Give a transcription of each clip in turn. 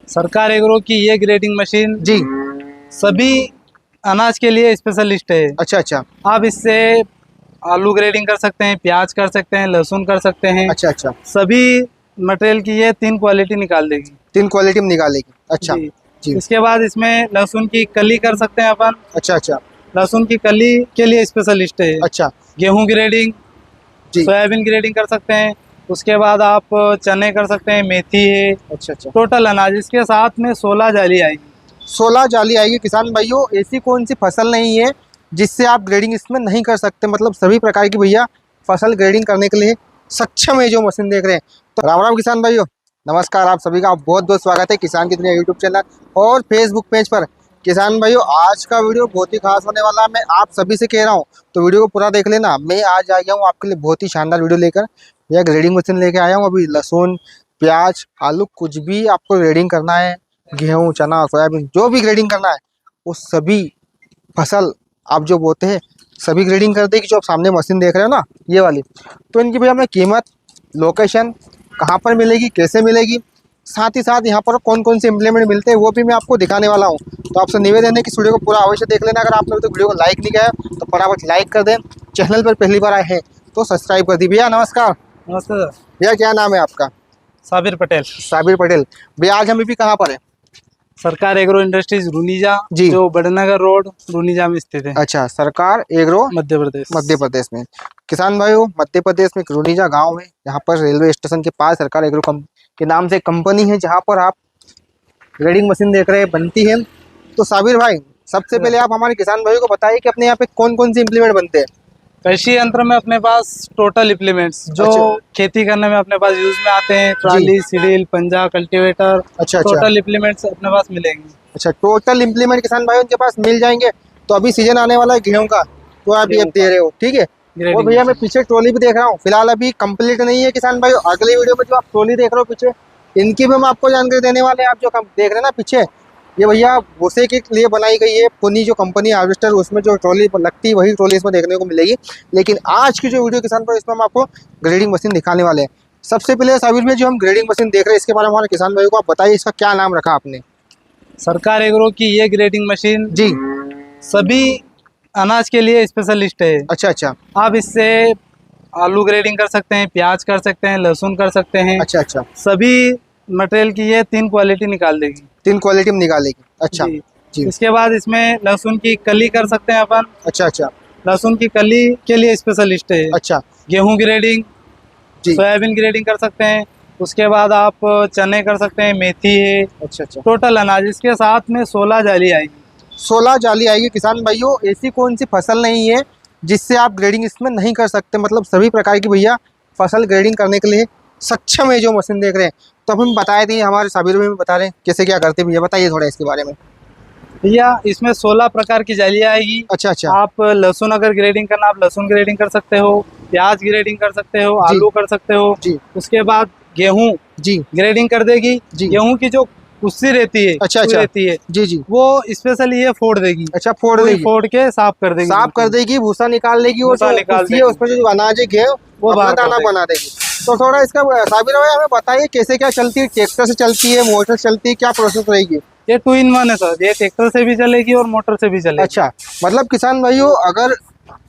सरकार एग्रो की ये ग्रेडिंग मशीन जी। सभी अनाज के लिए स्पेशलिस्ट है। अच्छा अच्छा आप इससे आलू ग्रेडिंग कर सकते हैं, प्याज कर सकते हैं, लहसुन कर सकते हैं। अच्छा अच्छा। सभी मटेरियल की ये 3 क्वालिटी निकाल देगी। 3 क्वालिटी में निकालेगी। अच्छा जी। जी। इसके बाद इसमें लहसुन की कली कर सकते हैं अपन। अच्छा अच्छा लहसुन की कली के लिए स्पेशलिस्ट है। अच्छा गेहूं ग्रेडिंग, जी। सोयाबीन ग्रेडिंग कर सकते हैं। उसके बाद आप चने कर सकते हैं, मेथी है। अच्छा अच्छा। टोटल अनाज इसके साथ में 16 जाली आएगी। 16 जाली आएगी। किसान भाइयों, ऐसी कौन सी फसल नहीं है जिससे आप ग्रेडिंग इसमें नहीं कर सकते। मतलब सभी प्रकार की भैया फसल ग्रेडिंग करने के लिए सक्षम है जो मशीन देख रहे हैं। तो राम राम किसान भाइयों, नमस्कार। आप सभी का बहुत बहुत स्वागत है किसान की दुनिया यूट्यूब चैनल और फेसबुक पेज पर। किसान भाइयों, आज का वीडियो बहुत ही खास होने वाला है। मैं आप सभी से कह रहा हूँ तो वीडियो को पूरा देख लेना। मैं आज आ गया हूँ आपके लिए बहुत ही शानदार वीडियो लेकर। यह ग्रेडिंग मशीन लेके आया हूँ। अभी लहसुन, प्याज, आलू कुछ भी आपको ग्रेडिंग करना है, गेहूँ, चना, सोयाबीन जो भी ग्रेडिंग करना है वो सभी फसल आप जो बोते हैं सभी ग्रेडिंग कर देगी। जो आप सामने मशीन देख रहे हो ना, ये वाली। तो इनकी भैया हमें कीमत, लोकेशन, कहाँ पर मिलेगी, कैसे मिलेगी, साथ ही साथ यहाँ पर कौन कौन से इम्प्लीमेंट मिलते हैं वो भी मैं आपको दिखाने वाला हूँ। तो आपसे निवेदन है कि इस वीडियो को पूरा अवश्य देख लेना। अगर आपने अभी तक वीडियो को लाइक नहीं किया तो फटाफट लाइक कर दें। चैनल पर पहली बार आए हैं तो सब्सक्राइब कर दी। भैया नमस्कार। नमस्ते सर। भैया क्या नाम है आपका? साबिर पटेल। साबिर पटेल। भैया आज हम भी कहाँ पर है? सरकार एग्रो इंडस्ट्रीज रूनीजा, जी। जो बड़नगर रोड रूनीजा में स्थित है। अच्छा, सरकार एग्रो मध्य प्रदेश। मध्य प्रदेश में। किसान भाइयों, मध्य प्रदेश में रूनीजा गांव है। यहाँ पर रेलवे स्टेशन के पास सरकार एग्रो के नाम से कंपनी है जहाँ पर आप ग्रेडिंग मशीन देख रहे हैं बनती है। तो साबिर भाई, सबसे पहले आप हमारे किसान भाइयों को बताइए कि अपने यहाँ पे कौन कौन से इम्प्लीमेंट बनते हैं। कृषि यंत्र में अपने पास टोटल इम्प्लीमेंट्स जो अच्छा। खेती करने में अपने पास यूज में आते हैं, ट्राली, सीडील, पंजा, कल्टीवेटर। अच्छा अच्छा। टोटल इम्प्लीमेंट्स अपने पास मिलेंगे। अच्छा, टोटल इम्प्लीमेंट किसान भाइयों उनके पास मिल जाएंगे। तो अभी सीजन आने वाला है गेहूं का, तो आप ये दे रहे हो, ठीक है। और भैया मैं पीछे ट्रॉली भी देख रहा हूँ, फिलहाल अभी कंप्लीट नहीं है किसान भाइयों। अगले वीडियो में जो आप ट्रॉली देख रहे हो पीछे, इनकी भी हम आपको जानकारी देने वाले हैं। आप जो देख रहे हैं ना पीछे, ये भैया भूसे के लिए बनाई गई है। पुनी जो कंपनी हार्वेस्टर, उसमें जो ट्रॉली लगती है वही ट्रॉली इसमें देखने को मिलेगी। लेकिन आज की जो वीडियो किसान भाई, इसमें हम आपको ग्रेडिंग मशीन दिखाने वाले हैं। सबसे पहले साबिर में जो हम ग्रेडिंग मशीन देख रहे हैं इसके बारे में हमारे किसान भाइयों को आप बताइए, इसका क्या नाम रखा आपने? सरकार एग्रो की ये ग्रेडिंग मशीन जी। सभी अनाज के लिए स्पेशलिस्ट है। अच्छा अच्छा। आप इससे आलू ग्रेडिंग कर सकते हैं, प्याज कर सकते हैं, लहसुन कर सकते हैं। अच्छा अच्छा। सभी मटेरियल की ये 3 क्वालिटी निकाल देगी। 3 क्वालिटी में निकालेगी। अच्छा जी। जी। इसके बाद इसमें लहसुन की कली कर सकते हैं अपन। अच्छा अच्छा। लहसुन की कली के लिए स्पेशलिस्ट है। अच्छा। गेहूं ग्रेडिंग, जी। सोयाबीन ग्रेडिंग कर सकते हैं। उसके बाद आप चने कर सकते हैं, मेथी है। अच्छा अच्छा। टोटल अनाज इसके साथ में 16 जाली आएगी। 16 जाली आएगी। किसान भाइयों, ऐसी कौन सी फसल नहीं है जिससे आप ग्रेडिंग इसमें नहीं कर सकते। मतलब सभी प्रकार की भैया फसल ग्रेडिंग करने के लिए सक्षम है जो मशीन देख रहे हैं। तो अब हम बताए थे, हमारे साबिर में बता रहे हैं कैसे क्या करते हैं भैया, बताइए थोड़ा इसके बारे में। भैया इसमें 16 प्रकार की जाली आएगी। अच्छा अच्छा। आप लहसुन अगर ग्रेडिंग करना, आप लहसुन ग्रेडिंग कर सकते हो, प्याज ग्रेडिंग कर सकते हो, आलू कर सकते हो जी। उसके बाद गेहूं जी। ग्रेडिंग कर देगी। जी। गेहूं की जो कुस्सी रहती है, अच्छा अच्छा रहती है, जी जी, वो स्पेशली ये फोड़ देगी। अच्छा, फोड़ देगी, फोड़ के साफ कर देगी, साफ कर देगी, भूसा निकाल लेगी और जो कुस्सी है उसमें जो अनाज है गेहूं वो अपना दाना बना देगी। तो थोड़ा इसका साबिर भाई हमें बताइए कैसे क्या चलती है, ट्रैक्टर से चलती है, मोटर से चलती है, क्या प्रोसेस रहेगी? ये 2 in 1 है सर, ये ट्रैक्टर से भी चलेगी और मोटर से भी चलेगी। अच्छा, मतलब किसान भाइयों अगर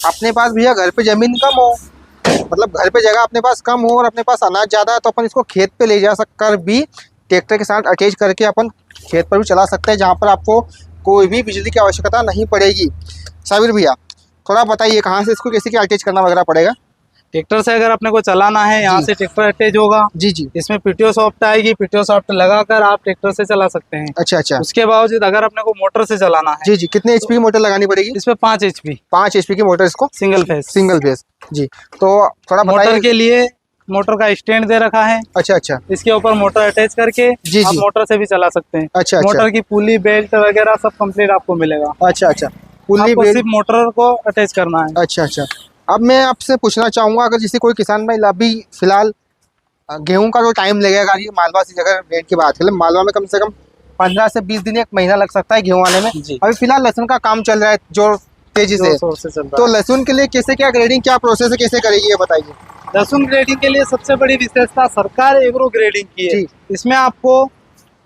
अपने पास भैया घर पे जमीन कम हो, मतलब घर पे जगह अपने पास कम हो और अपने पास अनाज ज्यादा है, तो अपन इसको खेत पे ले जा कर भी ट्रैक्टर के साथ अटैच करके अपन खेत पर भी चला सकते हैं, जहाँ पर आपको कोई भी बिजली की आवश्यकता नहीं पड़ेगी। साबिर भैया थोड़ा बताइए कहाँ से इसको कैसे क्या अटैच करना वगैरह पड़ेगा? ट्रैक्टर से अगर अपने को चलाना है, यहाँ से ट्रैक्टर अटैच होगा। जी जी। इसमें पीटीओ सॉफ्ट आएगी, पीटीओ सॉफ्ट लगाकर आप ट्रैक्टर से चला सकते हैं। अच्छा अच्छा। उसके बावजूद अगर अपने को मोटर से चलाना है, जी जी, कितने एचपी की मोटर लगानी पड़ेगी? इसमें 5 HP। 5 एचपी की मोटर, इसको सिंगल फेस। Single phase. जी, तो थोड़ा मोटर के लिए मोटर का स्टैंड दे रखा है। अच्छा अच्छा। इसके ऊपर मोटर अटैच करके जी आप जी, मोटर से भी चला सकते हैं। अच्छा अच्छा। मोटर की पुली, बेल्ट वगैरह सब कंप्लीट आपको मिलेगा। अच्छा अच्छा, पुली आपको बेल्ट। सिर्फ मोटर को अटैच करना है। अच्छा अच्छा। अब मैं आपसे पूछना चाहूँगा, अगर जैसे कोई किसान भाई अभी फिलहाल गेहूं का जो टाइम लगेगा, ये मालवा से अगर रेट की बात करें, मालवा में कम से कम 15 से 20 दिन, 1 महीना लग सकता है गेहूं आने में। अभी फिलहाल लहसुन का काम चल रहा है जो तेजी से, तो लहसुन के लिए कैसे क्या ग्रेडिंग, क्या प्रोसेस है, कैसे करेगी ये बताइए? लहसुन ग्रेडिंग के लिए सबसे बड़ी विशेषता सरकार एग्रो ग्रेडिंग की है। इसमें आपको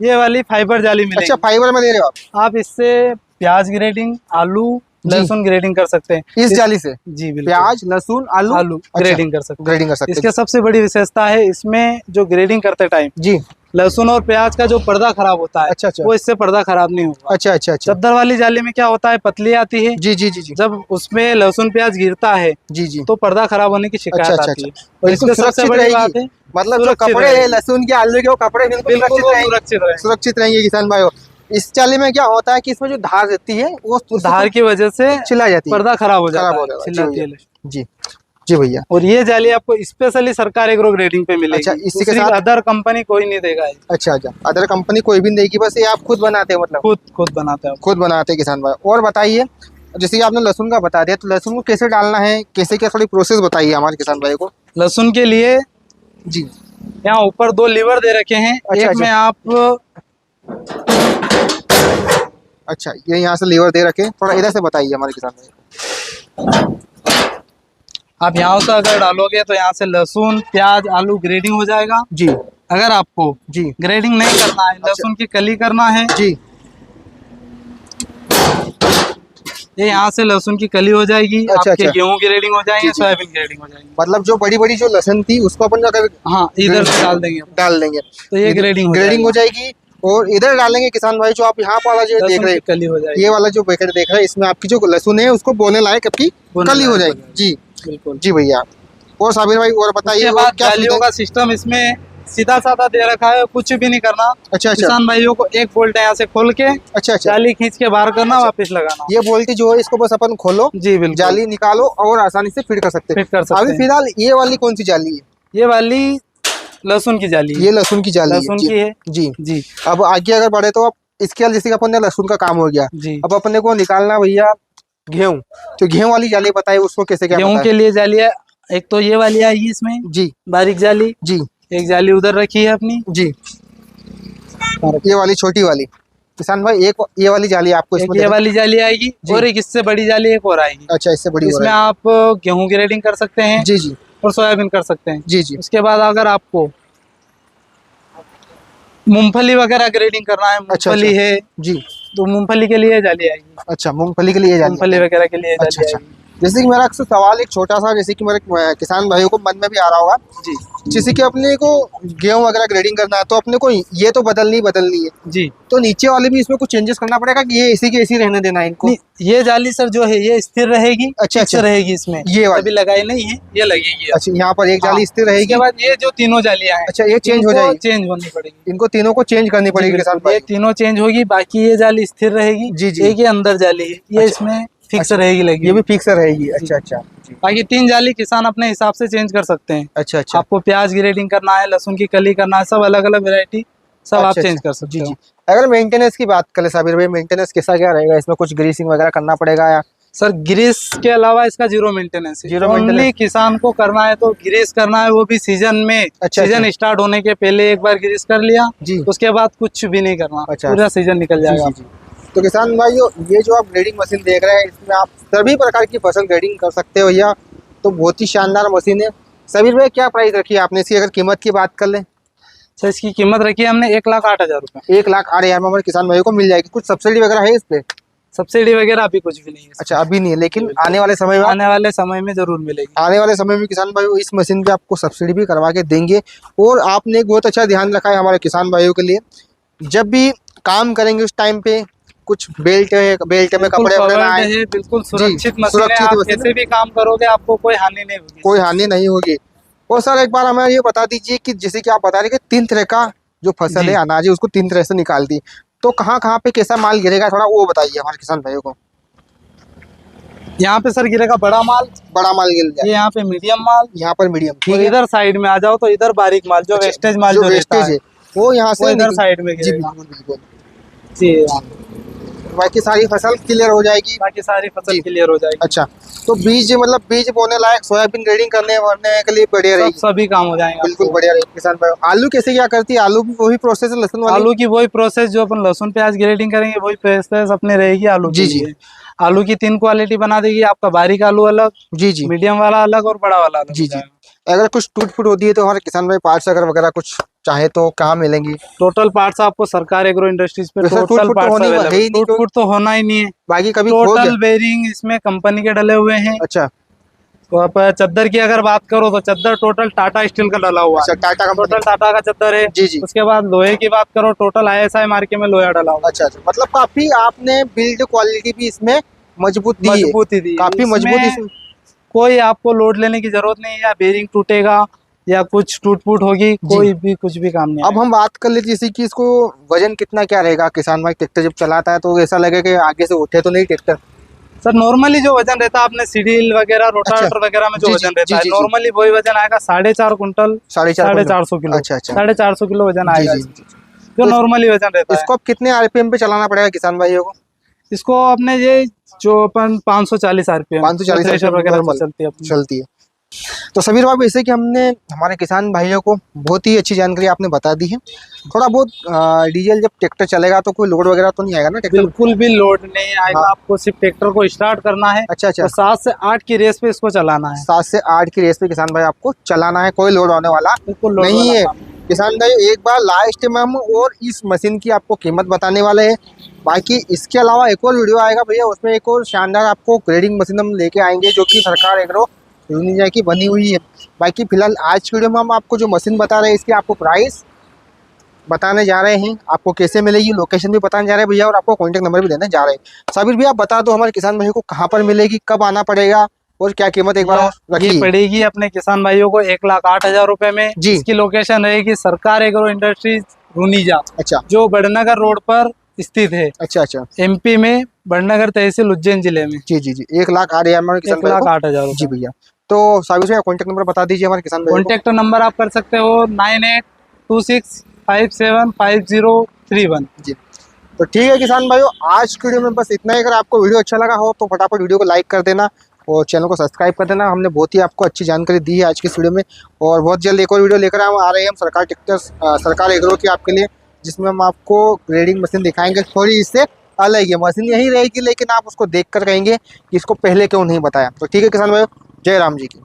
ये वाली फाइबर जाली मिलेगी। अच्छा फाइबर में दे रहे हो आप इससे प्याज ग्रेडिंग, आलू, जी। लहसुन ग्रेडिंग कर सकते हैं इस जाली से? जी बिल्कुल। प्याज, लहसुन, आलू आलू ग्रेडिंग कर सकते हैं। ग्रेडिंग कर सकते इसके हैं सबसे बड़ी विशेषता है इसमें जो ग्रेडिंग करते टाइम जी। लहसुन और प्याज का जो पर्दा खराब होता है, अच्छा अच्छा वो इससे पर्दा खराब नहीं होगा। अच्छा अच्छा अच्छा चद्दर वाली जाली में क्या होता है, पतली आती है, जी जी जी जी जब उसमें लहसुन प्याज गिरता है जी जी। तो पर्दा खराब होने की अच्छा शिकायत अच्छा आती अच्छा है। बिल्कुल इसमें सबसे सुरक्षित बड़ी बात रहेगी। है मतलब जो सुरक्षित कपड़े है रहेगी। लहसुन के, आलू के, वो कपड़े बिल्कुल बिल्कुल सुरक्षित वो रहेंगे। सुरक्षित रहेंगे। सुरक्षित रहेंगे किसान भाइयों। इस जाली में क्या होता है कि इसमें जो धार रहती है वो धार की वजह से छिला जाती है, पर्दा खराब हो खराब जाता हो है, जाता है। चिल्लाती है। जी जी भैया। और ये जाली आपको स्पेशली सरकार एग्रो ग्रेडिंग पे मिलेगी। अच्छा, इसी के दूसरी साथ अदर कंपनी कोई नहीं देगा ये। अच्छा अच्छा अदर कंपनी कोई भी नहीं देगी, बस ये आप खुद बनाते हैं? मतलब खुद बनाते हैं। खुद बनाते हैं किसान भाई। और बताइए, जैसे कि आपने लहसुन का बता दिया, तो लहसुन को कैसे डालना है, कैसे क्या, थोड़ी प्रोसेस बताइए हमारे किसान भाई को। लहसुन के लिए जी। यहाँ ऊपर 2 लीवर दे रखे हैं। अच्छा, एक अच्छा। में आप अच्छा, ये यहाँ से लीवर दे रखे, थोड़ा इधर से बताइए हमारे किसान भाई। आप यहाँ से अगर डालोगे तो यहाँ से लहसुन, प्याज, आलू ग्रेडिंग हो जाएगा। जी अगर आपको जी ग्रेडिंग नहीं करना है, लहसुन की कली करना है, जी। ये यहाँ से लहसुन की कली हो जाएगी। अच्छा, आपके अच्छा। गेहूं ग्रेडिंग हो जाएंगे, जी, जी। सोयाबीन ग्रेडिंग हो जाएंगे। मतलब जो बड़ी बड़ी जो लहसुन थी उसको अपन अगर हाँ, इधर से डाल देंगे डाल देंगे तो ये ग्रेडिंग ग्रेडिंग हो जाएगी। और इधर डालेंगे किसान भाई, जो आप यहाँ वाला जो देख लहसुन रहे की हैं, कली हो जाएगी। ये वाला जो पैकेट देख रहे हैं, इसमें आपकी जो लहसुन है उसको बोने लायक आपकी कली हो जाएगी। जी बिल्कुल जी भैया। और साबिर भाई और बताइए, उसके और बाद क्या जालियों का सिस्टम इसमें सीधा साधा दे रखा है, कुछ भी नहीं करना। अच्छा अच्छा किसान भाइयों को एक बोल्ट यहाँ से खोल के अच्छा अच्छा। जाली खींच के बाहर करना, वापस लगाना। ये बोल्ट जो है इसको बस अपन खोलो, जी बिल्कुल, जाली निकालो और आसानी से फिट कर सकते हैं। फिट कर सकते अभी हैं। फिलहाल ये वाली कौन सी जाली है? ये वाली लहसुन की जाली है। ये लहसुन की जाली है। लहसुन जी की है जी। जी अब आगे अगर बढ़े तो अब इसके बाद, जैसे कि अपन ने लहसुन का काम हो गया, जी। अब अपने को निकालना भैया गेहूं। तो गेहूं वाली जाली बताइए, उसको कैसे क्या गेहूं बताएं? के लिए जाली है, एक तो ये वाली आएगी इसमें जी बारीक जाली, जी एक जाली उधर रखी है अपनी, जी। ये वाली छोटी वाली किसान भाई, एक ये वाली जाली आपको एक इसमें ये वाली जाली आएगी जी। और एक इससे बड़ी जाली एक और आएगी। अच्छा, इससे बड़ी हो इसमें रहा है। आप गेहूं ग्रेडिंग कर सकते हैं जी जी और सोयाबीन कर सकते हैं। जी जी उसके बाद अगर आपको मूंगफली वगैरह ग्रेडिंग करना है, अच्छा, मूंगफली है जी। तो मूंगफली के लिए जाली आएगी। अच्छा, मूंगफली के लिए जाली मूंगफली है। वगैरह के लिए अच्छा जाली अच्छा। आएगी। जैसे कि मेरा अक्सर सवाल एक छोटा सा, जैसे कि मेरे किसान भाइयों को मन में भी आ रहा होगा, जी जैसे कि अपने को गेहूं वगैरह ग्रेडिंग करना है, तो अपने को ये तो बदलनी है, जी। तो नीचे वाले भी इसमें कुछ चेंजेस करना पड़ेगा कि ये इसी के इसी रहने देना है इनको? नहीं, ये जाली सर जो है ये स्थिर रहेगी। अच्छा, फिक्स अच्छा। रहेगी इसमें, ये वाली? अभी लगाई नहीं है, ये लगेगी अब। अच्छा, यहाँ पर एक जाली हाँ, स्थिर रहेगी। उसके बाद ये जो तीनों जालियां हैं, अच्छा, ये चेंज हो जाएगी? चेंज होनी पड़ेगी। इनको तीनों को चेंज करनी जी, पड़ेगी किसान बिल्कुल, ये भाई। तीनों चेंज होगी, बाकी ये जाली स्थिर रहेगी। जी, जी। एक ये अंदर जाली है, ये अच्छा, इसमें फिक्स अच्छा, रहेगी लगी। ये भी फिक्स रहेगी। अच्छा अच्छा जी। बाकी 3 जाली किसान अपने हिसाब से चेंज कर सकते हैं। अच्छा अच्छा आपको प्याज ग्रेडिंग करना है, लहसुन की कली करना है, सब अलग अलग वैरायटी सब आप अच्छा, चेंज अच्छा। कर सकते जी हो। जी। अगर मेंटेनेंस की बात करें साबिर भाई, मेंटेनेंस कैसा क्या रहेगा इसमें? कुछ ग्रीसिंग वगैरह करना पड़ेगा या? सर ग्रीस के अलावा इसका जीरो मेंटेनेंस है। Zero only maintenance? किसान को करना है तो ग्रीस करना है, वो भी सीजन में। अच्छा, सीजन अच्छा। स्टार्ट होने के पहले एक बार ग्रीस कर लिया, जी। उसके बाद कुछ भी नहीं करना। अच्छा। पूरा सीजन निकल जी जाएगा। जी जी। तो किसान भाइयों, ये जो आप ग्रेडिंग मशीन देख रहे हैं, इसमें आप सभी प्रकार की फसल ग्रेडिंग कर सकते हो भैया। तो बहुत ही शानदार मशीन है। सबीर भाई, क्या प्राइस रखी है आपने इसकी, अगर कीमत की बात कर लें? सर इसकी कीमत रखी है हमने 1,08,000 रुपये। 1,08,000 में हमारे किसान भाइयों को मिल जाएगी। कुछ सब्सिडी वगैरह है इस पे? सब्सिडी वगैरह अभी कुछ भी नहीं है। अच्छा, अभी नहीं है, लेकिन आने वाले समय में आने वाले समय में जरूर मिलेगी। आने वाले समय में किसान भाइयों इस मशीन पे आपको सब्सिडी भी करवा के देंगे। और आपने एक बहुत अच्छा ध्यान रखा है हमारे किसान भाइयों के लिए, जब भी काम करेंगे उस टाइम पे कुछ बेल्ट में कपड़े वगैरह ना आए। है, बिल्कुल सुरक्षित मशीन है। सुरक्षित आप मशीन है। कैसे भी काम करोगे आपको कोई हानि नहीं होगी। कोई हानि नहीं होगी। और सर एक बार हमें ये बता दीजिए कि जैसे कि आप बता रहे कि 3 तरह का जो फसल जी। है, अनाज है, उसको 3 तरह से निकाल दी, तो कहाँ कहाँ पे कैसा माल गिरेगा, थोड़ा वो बताइए हमारे किसान भाइयों को। यहाँ पे सर गिरेगा बड़ा माल, बड़ा माल गिर जाए, ये यहाँ पे मीडियम माल, यहाँ पर मीडियम, ठीक और है। इधर साइड में आ जाओ तो इधर बारीक माल, जो अच्छा, वेस्टेज माल जो जो रहता वेस्टेज है है वो यहाँ वो से इधर साइड में जी गिरेगा। बिल्कुल बिल्कुल। जी, बाकी सारी फसल क्लियर हो जाएगी। बाकी सारी फसल जी। क्लियर हो जाएगी। अच्छा, तो बीज मतलब बीज बोने लायक सोयाबीन ग्रेडिंग करने वरने के लिए बढ़िया रहेगी। सभी काम हो जाएंगे बिल्कुल आपको। बढ़िया रहेगी किसान भाई। आलू कैसे क्या करती है? आलू भी वही प्रोसेस है लहसुन वाली? आलू की वही प्रोसेस जो अपन लहसुन प्याज ग्रेडिंग करेंगे, वही प्रोसेस अपने रहेगी आलू जी, के जी। लिए। आलू की 3 क्वालिटी बना देगी आपका, बारीक आलू अलग, जी जी मीडियम वाला अलग और बड़ा वाला अलग जी हो जी। जाएगा। अगर कुछ टूट फूट होती है तो हमारे किसान भाई पार्ट्स अगर वगैरह कुछ चाहे तो कहाँ मिलेंगी? टोटल पार्ट्स आपको सरकार एग्रो इंडस्ट्रीज पे वैसे टोटल टूट-फूट तो पार्ट्स होनी है ही अवेलेबल। नहीं, टूट फूट तो होना ही नहीं है। बाकी कभी खो गया? टोटल बेरिंग इसमें कंपनी के डले हुए हैं। अच्छा तो आप चद्दर की अगर बात करो तो चद्दर टोटल टाटा स्टील का डला हुआ अच्छा, है। टाटा कंपनी। टोटल टाटा का चद्दर है। जी जी। उसके बाद लोहे की बात करो, टोटल ISI मार्के में लोहा डला हुआ अच्छा अच्छा, मतलब काफी आपने बिल्ड क्वालिटी भी इसमें मजबूत दी है। है, मजबूती दी है। काफी मजबूत इसमें इसमें। कोई आपको लोड लेने की जरूरत नहीं है, या बेरिंग टूटेगा या कुछ टूट फूट होगी, कोई भी कुछ भी काम नहीं अब हम बात कर लेते जैसे कि इसको वजन कितना क्या रहेगा? किसान भाई ट्रैक्टर जब चलाता है तो ऐसा लगे कि आगे से उठे तो नहीं ट्रैक्टर? सर नॉर्मली जो वजन रहता है अपने सीडील वगैरह रोटावेटर वगैरह में जो जी, वजन जी, रहता है, जी, जी। नॉर्मली वही वजन आएगा 4.5 कुंटल, 450 किलो। अच्छा अच्छा। 450 किलो वजन जी आएगा जी इसमें, जी। जो तो नॉर्मली वजन रहता है। इसको अब कितने आरपीएम पे चलाना पड़ेगा किसान भाइयों को? इसको अपने ये जो अपन 540 RPM 540 थ्रेशर आरपीएम वगैरह नॉर्मल से चलती है अपनी। चलती है। तो समीर बाबू, जैसे कि हमने हमारे किसान भाइयों को बहुत ही अच्छी जानकारी आपने बता दी है। थोड़ा बहुत डीजल जब ट्रैक्टर चलेगा तो कोई लोड वगैरह तो नहीं आएगा ना ट्रैक्टर? बिल्कुल भी लोड नहीं आएगा। हाँ। आपको सिर्फ ट्रैक्टर को स्टार्ट करना है अच्छा अच्छा। और 7 से 8 की रेस पे इसको चलाना है। 7 से 8 की रेस पे किसान भाई आपको चलाना है, कोई लोड आने वाला बिल्कुल लोड नहीं वाला है। काम नहीं। किसान भाई एक बार लास्ट में हम और इस मशीन की आपको कीमत बताने वाले हैं। बाकी इसके अलावा एक और वीडियो आएगा भैया, उसमें एक और शानदार आपको ग्रेडिंग मशीन हम लेके आएंगे जो कि सरकार एग्रो यूनिजा की बनी हुई है। बाकी फिलहाल आज की वीडियो में हम आपको जो मशीन बता रहे हैं इसकी आपको प्राइस बताने जा रहे हैं, आपको कैसे मिलेगी, लोकेशन भी बताने जा रहे हैं भैया, और आपको कॉन्टैक्ट नंबर भी देने जा रहे हैं। साबिर भैया आप बता दो हमारे किसान भाइयों को कहाँ पर मिलेगी, कब आना पड़ेगा और क्या कीमत एक बार और ये रखिए। पड़ेगी अपने किसान भाइयों को 1,08,000 रुपए में। जी। इसकी लोकेशन रहेगी सरकार एग्रो इंडस्ट्रीज रूनीजा, अच्छा जो बड़नगर रोड पर स्थित है, अच्छा अच्छा। MP में बड़नगर तहसील उज्जैन जिले में। जी जी जी, 1,08,000 हमारे किसान भाइयों को। 1,08,000 जी रुपए। भैया, तो साबिर भैया कॉन्टैक्ट नंबर बता दीजिए हमारे किसान भाइयों को। कॉन्टेक्ट नंबर आप कर सकते हो 9826575031। जी, तो ठीक है किसान भाइयों, आज की वीडियो में बस इतना ही। अगर आपको वीडियो अच्छा लगा हो तो फटाफट वीडियो को लाइक कर देना और चैनल को सब्सक्राइब कर देना। हमने बहुत ही आपको अच्छी जानकारी दी है आज की इस वीडियो में, और बहुत जल्द एक और वीडियो लेकर हम आ रहे हैं सरकार ट्रैक्टर्स सरकार एग्रो की आपके लिए, जिसमें हम आपको ग्रेडिंग मशीन दिखाएंगे। थोड़ी इससे अलग है, मशीन यही रहेगी लेकिन आप उसको देख कर कहेंगे कि इसको पहले क्यों नहीं बताया। तो ठीक है किसान भाइयों, जय राम जी की।